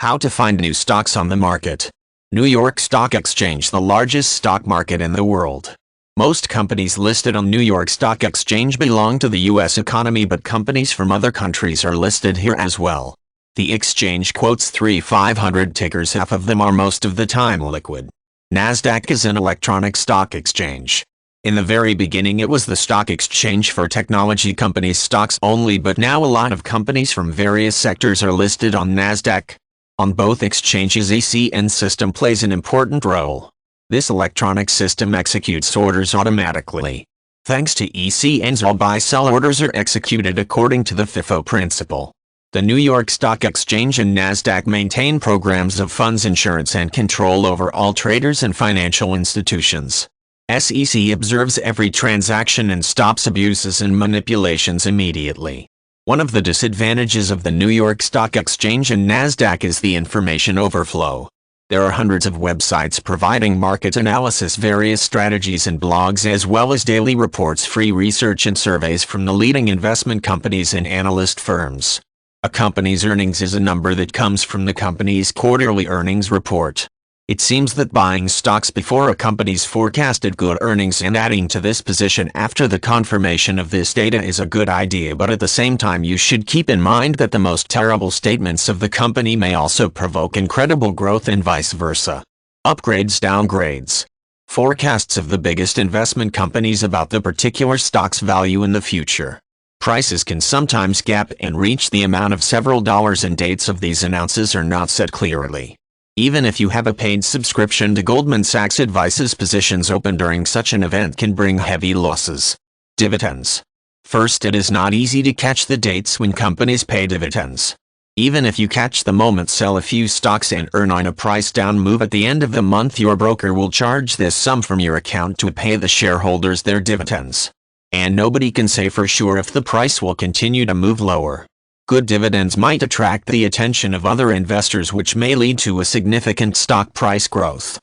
How to find new stocks on the market. New York Stock Exchange, the largest stock market in the world. Most companies listed on New York Stock Exchange belong to the U.S. economy, but companies from other countries are listed here as well. The exchange quotes 500 tickers. Half of them are most of the time liquid. NASDAQ is an electronic stock exchange. In the very beginning it was the stock exchange for technology companies' stocks only, but now a lot of companies from various sectors are listed on NASDAQ. On both exchanges, ECN system plays an important role. This electronic system executes orders automatically. Thanks to ECNs, all buy-sell orders are executed according to the FIFO principle. The New York Stock Exchange and NASDAQ maintain programs of funds insurance and control over all traders and financial institutions. SEC observes every transaction and stops abuses and manipulations immediately. One of the disadvantages of the New York Stock Exchange and NASDAQ is the information overflow. There are hundreds of websites providing market analysis, various strategies and blogs, as well as daily reports, free research and surveys from the leading investment companies and analyst firms. A company's earnings is a number that comes from the company's quarterly earnings report. It seems that buying stocks before a company's forecasted good earnings and adding to this position after the confirmation of this data is a good idea, but at the same time you should keep in mind that the most terrible statements of the company may also provoke incredible growth and vice versa. Upgrades, downgrades. Forecasts of the biggest investment companies about the particular stock's value in the future. Prices can sometimes gap and reach the amount of several dollars, and dates of these announces are not set clearly. Even if you have a paid subscription to Goldman Sachs advices, positions open during such an event can bring heavy losses. Dividends. First, it is not easy to catch the dates when companies pay dividends. Even if you catch the moment, sell a few stocks and earn on a price down move at the end of the month, your broker will charge this sum from your account to pay the shareholders their dividends. And nobody can say for sure if the price will continue to move lower. Good dividends might attract the attention of other investors, which may lead to a significant stock price growth.